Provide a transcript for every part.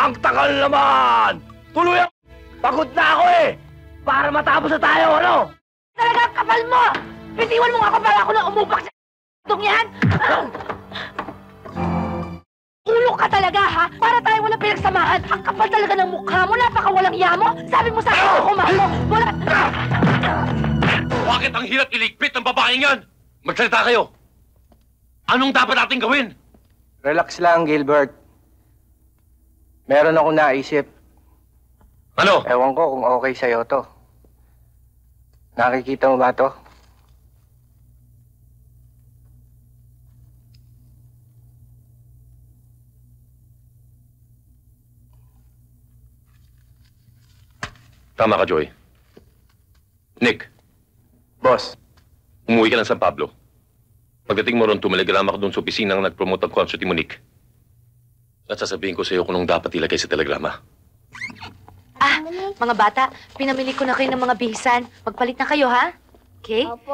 Ang tagal naman! Tuloy ako! Pagod na ako eh! Para matapos na tayo, ano? Talagang kapal mo! Bitiwan mo nga ako para ako na umupak sa itong yan! Ulo ka talaga, ha? Para tayo walang pinagsamahan. Ang kapal talaga ng mukha mo, napakawalang iya mo. Sabi mo sa akin ako mahal mo. Wala... Bakit ang hirap iligpit ng babaeng yan? Magsalita kayo! Anong dapat natin gawin? Relax lang, Gilbert. Meron akong naisip. Ano? Ewan ko kung okay sa'yo to. Nakikita mo ba to? Tama ka, Joy. Nick. Boss. Umuwi ka ng San Pablo. Pagdating mo ron, tumelegrama ka doon sa opisinang nag-promote ang concert ni Monique. At sasabihin ko sa iyo kung anong dapat ilagay sa telegrama. Ah, mga bata, pinamili ko na kayo ng mga bihisan. Magpalit na kayo, ha? Okay? Opo.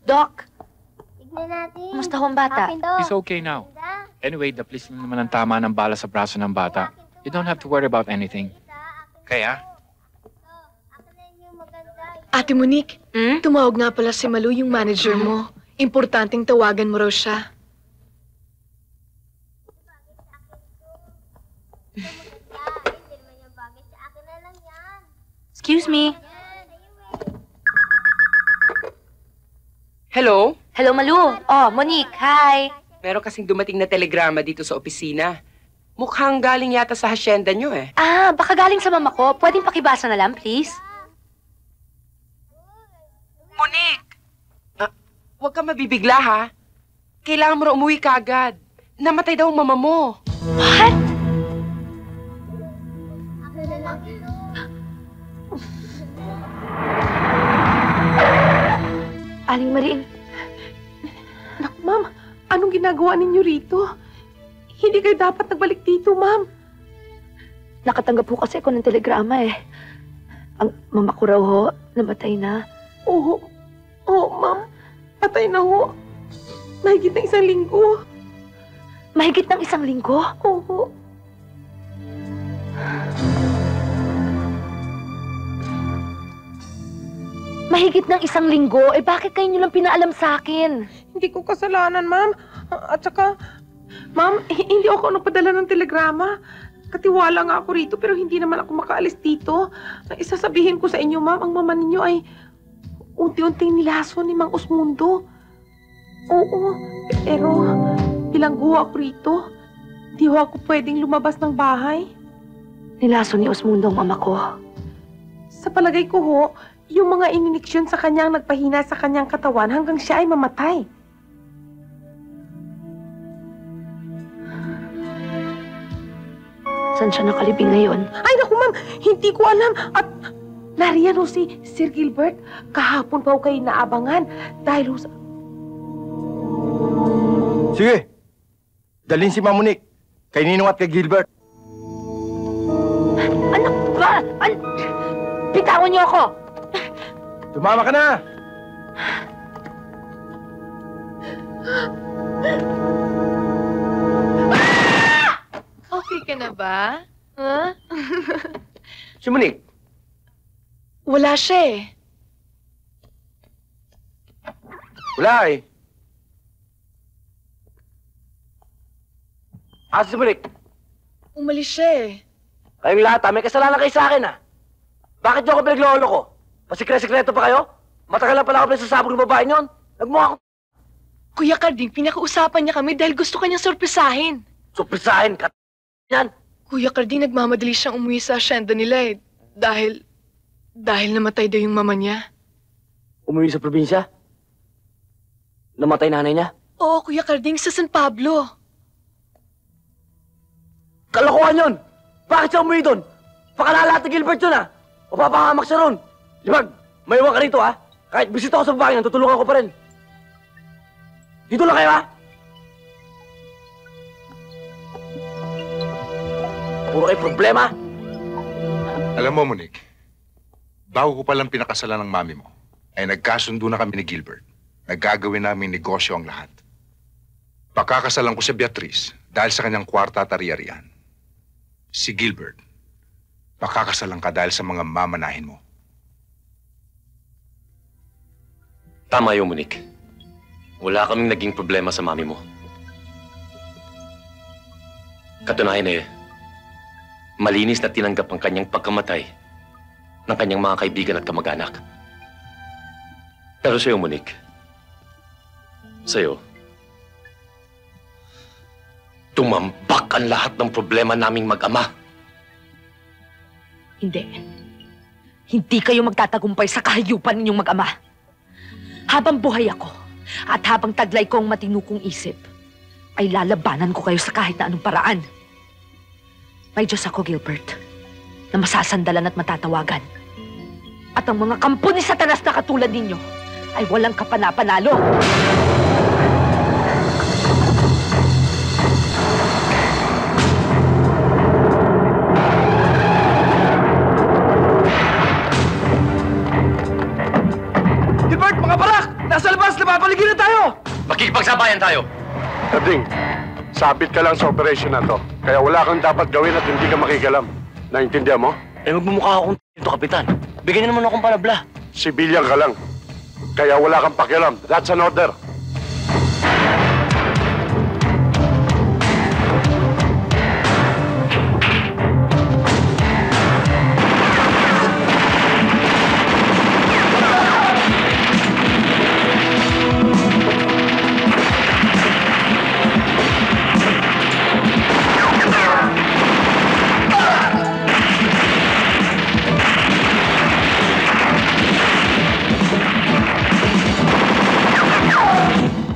Doc, Tignan natin. kumusta ho ang bata? Akin to. He's okay now. Anyway, the police lang naman ang tama ng bala sa braso ng bata. You don't have to worry about anything. Kaya? Akin na yung maganda. Ate Monique, Hmm? tumawag nga pala si Malu, yung manager mo. Importanteng tawagan mo raw siya. Hindi naman yung bagay sa akin na lang yan. Excuse me. Hello? Hello, Malu. Oh, Monique, hi. Meron kasing dumating na telegrama dito sa opisina. Mukhang galing yata sa hasyenda nyo eh. Ah, baka galing sa mama ko. Pwedeng pakibasa na lang, please? Monique! Huwag ka mabibigla ha. Kailangan mo na umuwi kagad. Namatay daw ang mama mo. What? Akin na lang ito. Aling Maring. Nak, ma'am, anong ginagawa ninyo rito? Hindi kayo dapat nagbalik dito, ma'am. Nakatanggap po kasi ako ng telegrama eh. Ang mama ko raw ho, namatay na. Oo. Oo, ma'am. Patay na ho. Mahigit na 1 linggo. Mahigit ng 1 linggo? Oo. Mahigit ng 1 linggo? Eh bakit kayo nyo lang pinaalam sa akin? Hindi ko kasalanan, ma'am. At saka, ma'am, hindi ako nagpadala ng telegrama. Katiwala nga ako rito, pero hindi naman ako makaalis dito. Isasabihin ko sa inyo, ma'am, ang mama ninyo ay unti-unting nilaso ni Mang Osmundo. Oo, pero bilanggo ako rito. Di ho ako pwedeng lumabas ng bahay. Nilaso ni Osmundo ang mama ko. Sa palagay ko ho, yung mga ininiksyon sa kanyang nagpahina sa kanyang katawan hanggang siya ay mamatay. Saan siya nakalibing ngayon? Ay, naku ma'am, hindi ko alam. At nariyan ho si Sir Gilbert. Kahapon pa ho kayo naabangan dahil ho sa... Sige. Dalhin si Ma'am Monique. Kay Ninong at kay Gilbert. Anak ba? Bitawan niyo ako! Tumama ka na! Okay ka na ba? Ha? Si Monique. Wala siya eh. Wala eh. Asa si Monique? Umalis siya eh. Kayong lahat, may kasalanan kayo sa akin, Bakit niyo ako pinaglolo ko? Pasikre-sikreto pa kayo? Matagal lang pala ako pinasasabog ng babae niyon. Nagmukha ko Kuya Carding, pinakausapan niya kami dahil gusto kanyang sorpresahin. suprisahin ka. Yan. Kuya Carding, nagmamadali siyang umuwi sa asyenda nila eh. Dahil namatay daw yung mama niya. Umuwi sa probinsya. Namatay nanay niya. Oo, Kuya Carding, sa San Pablo. Kalokohan yun! Bakit siya umuwi doon? Pakalalahat ni Gilbert yun, O papahamak siya ron. Libag, may iwan ka rito, Kahit bisita ako sa babae niyan, tutulungan ko pa rin. Dito lang kayo, Puro kayo problema. Alam mo, Monique, bago ko palang pinakasalan ng mami mo, ay nagkasundo na kami ni Gilbert. Naggagawin namin negosyo ang lahat. Pakakasalan ko si Beatrice dahil sa kanyang kwarta at ari-arian. Si Gilbert, makakasalan ka dahil sa mga mamanahin mo. Tama yun, Monique. Wala kaming naging problema sa mami mo. Katunayan malinis na tinanggap ang kanyang pagkamatay ng kanyang mga kaibigan at kamag-anak. Pero sa'yo, Monique, sa'yo, tumambak ang lahat ng problema naming mag-ama. Hindi. Hindi kayo magtatagumpay sa kahayupan ninyong mag-ama. Habang buhay ako at habang taglay ko ang matinukong isip, ay lalabanan ko kayo sa kahit na anong paraan. May Diyos ako, Gilbert, na masasandalan at matatawagan. At ang mga kampo ni Satanas na katulad ninyo ay walang kapana-panalo. Gilbert, mga barak! Nasa labas! Napapaligiran tayo! Makikipagsabayan tayo! Erding, sabit ka lang sa operasyon na to. Kaya wala kang dapat gawin at hindi ka makikialam. Naintindihan mo? Magmumukha akong ito, Kapitan. Bigyan niyo naman akong palabla. Sibilyan ka lang. Kaya wala kang pakialam. That's an order.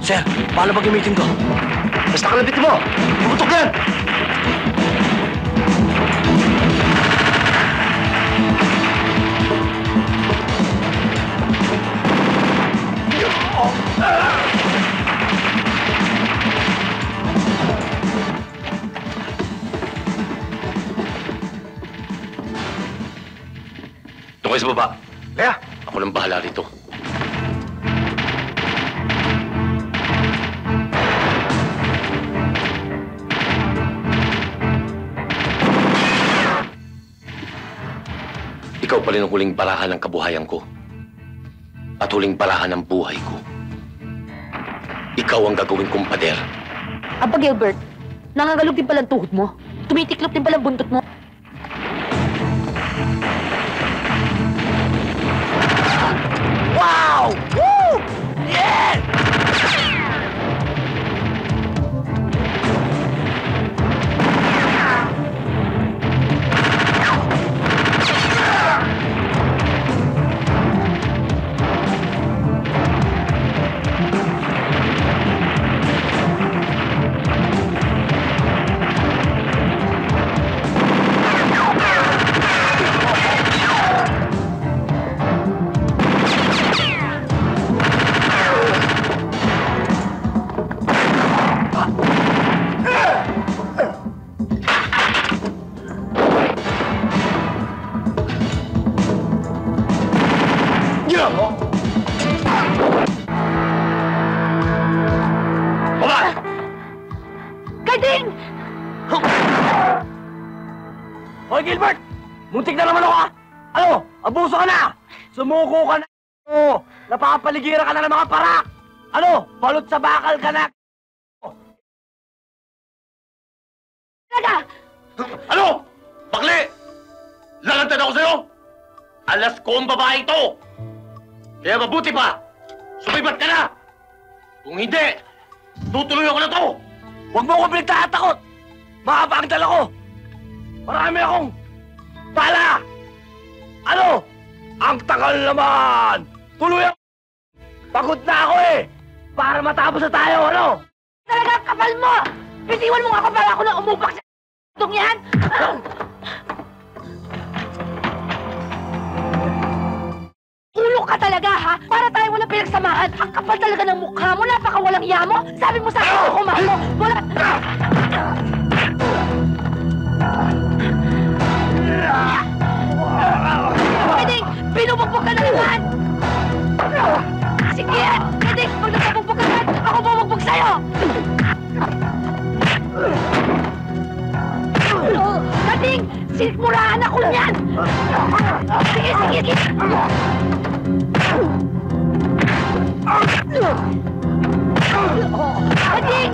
Sir, paano ba gamitin ko? Basta kalabitin mo! Puputok yan! Doon kayo sa baba. Kaya? Ako nang bahala rito. Ikaw pa rin ang huling barahan ng kabuhayan ko. At huling barahan ng buhay ko. Ikaw ang gagawin kong pader. Aba, Gilbert, nangangalog din palang tuhod mo. Tumitiklop din palang buntot mo. Wow! Woo! Yeah! Gading! Hoy, Gilbert! Muntik na naman ako, ha? Ano? Abuso ka na! Sumuko ka na! Oh, napapaligiran ka na ng mga parak! Ano? Balot sa bakal ka na! Talaga! Ano? Bakli! Lalantad ako sa'yo! Alas ko ang babae ito! Kaya mabuti pa! Sumibat ka na! Kung hindi, tutuloy ako na to! Huwag mo akong pinagtatakot! Mahaba ang dala ko! Marami akong bala! Ano? Ang tagal naman! Tuloy ako! Pagod na ako eh! Para matapos na tayo, ano? Talaga ang kapal mo! Bitiwan mo nga ako para ako na umupak sa itong yan! Ulo ka talaga, ha? Para tayo walang pinagsamahan. Ang kapal talaga ng mukha mo. Napakawalang iya mo. Sabi mo sa akin ako mahal mo. Wala... Pwedeng, binubugbog ka na naman! Sige yan! Pwedeng, pag nagpabugbog ka naman, ako bubugbog sa'yo! Dati! Sinimuraan ako niyan! Sige, sige, sige! Ading!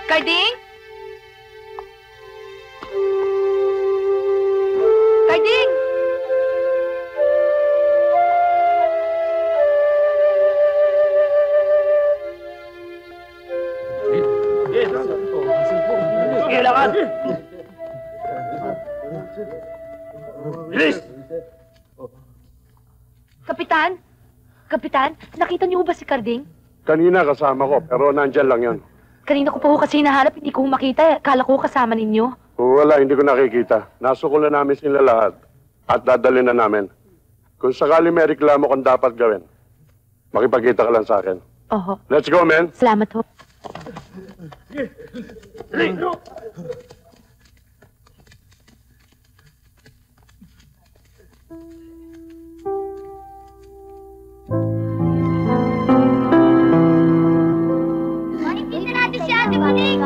Carding? Carding? Kailangan! Bilis! Kapitan? Kapitan, nakita niyo ba si Carding? Kanina kasama ko, pero nandyan lang yan. Kanina ko pa ho kasi hinahanap, hindi ko ho makita. Kala ko kasama ninyo. Wala, hindi ko nakikita. Nasukulan namin sila lahat at dadalhin na namin. Kung sakali may reklamo kung dapat gawin, makipagkita ka lang sa akin. Oho. Let's go, men! Salamat ho. Makikita natin si Ate Monig!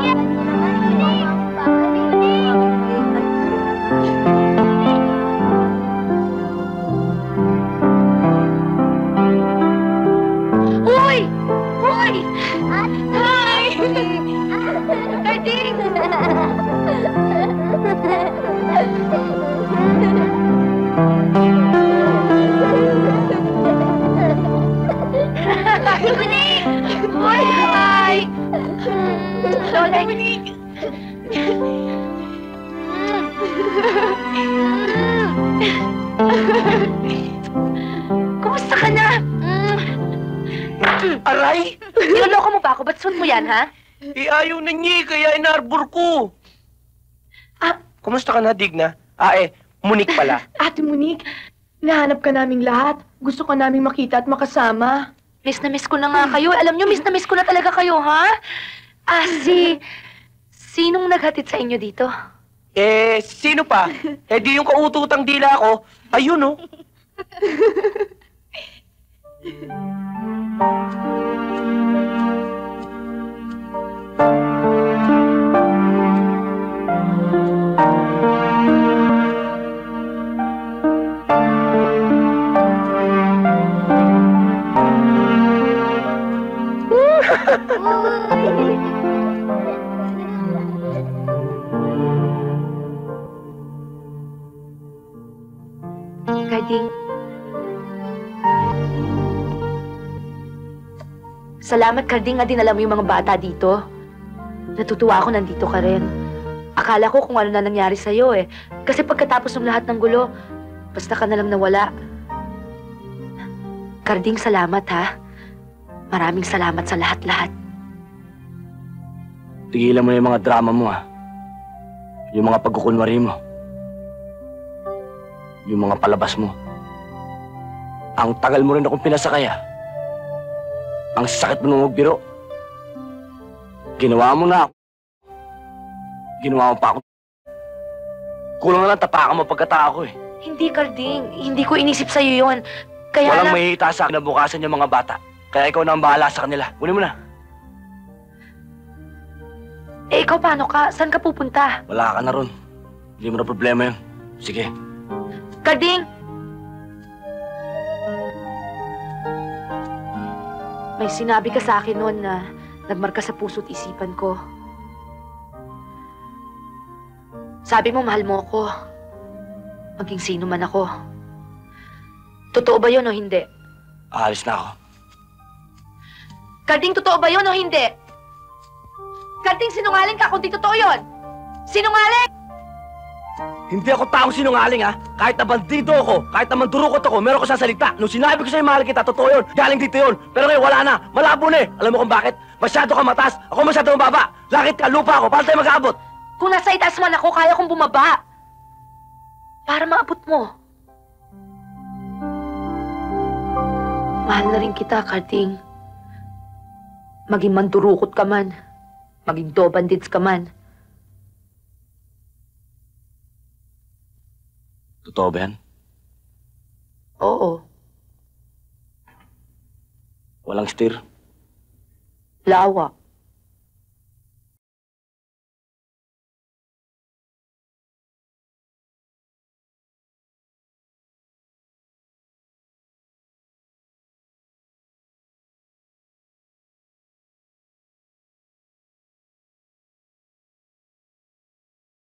Uy! Uy! Hi! Carding! Ate Monig! Uy! Hi! Lola! Kumusta ka na? Aray! Niloloko mo ba ako? Ba't suot mo yan, ha? Ayaw na niya, kaya inarbor ko. Ah, Kumusta ka na, Digna? Munik pala. Ate Monique, nahanap ka naming lahat. Gusto ka naming makita at makasama. miss na miss ko na nga kayo. Alam nyo, miss na miss ko na talaga kayo, ha? Sinong naghatid sa inyo dito? Sino pa? Di yung kaututang dila ko. Ayun, oh. Carding. Salamat, Carding, nga dinala mo yung mga bata dito. Natutuwa ako nandito ka rin. Akala ko kung ano na nangyari sa'yo eh. Kasi pagkatapos ng lahat ng gulo, basta ka na lang nawala. Carding, salamat ha. Maraming salamat sa lahat-lahat. Tigilan mo na yung mga drama mo, ha. Yung mga pagkukunwari mo. Yung mga palabas mo. Ang tagal mo rin akong pinasakay, ha. Ang sakit mo nung magbiro. Ginawa mo na ako. Ginawa mo pa ako. Kulang na lang tapakan mo pagkatao ko, eh. Hindi, Carding. Hindi ko inisip sa'yo yun. Kaya Walang lang... mahihita sa akin na bukasan yung mga bata. Kaya ikaw na ang bahala sa kanila. Kunin mo na. ikaw paano ka? Saan ka pupunta? Wala ka na ron. Hindi mo na problema yun. Sige. Carding! May sinabi ka sa akin noon na nagmarka sa puso't isipan ko. Sabi mo, mahal mo ako. Maging sino man ako. Totoo ba yun o hindi? Aalis na ako. Carding, totoo ba yun o hindi? Carding, sinungaling ka kung di totoo yun! Sinungaling! Hindi ako taong sinungaling ha. Kahit na bandido ako, kahit na mandurukot ako, meron ko sasalita. Nung sinabi ko sa'yo mahal kita, totoo yun. Galing dito yun. Pero ngayon wala na. Malabo na eh. Alam mo kung bakit? Masyado ka mataas. Ako masyado mababa. Lakit ka, lupa ako. Paano tayo mag-aabot? Kung nasa itaas man ako, kaya kong bumaba. Para maabot mo. Mahal na rin kita, Karting. Maging mandurukot ka man. Maging do bandits ka man. Totoo ba yan? Oo. Walang steer. Lawa.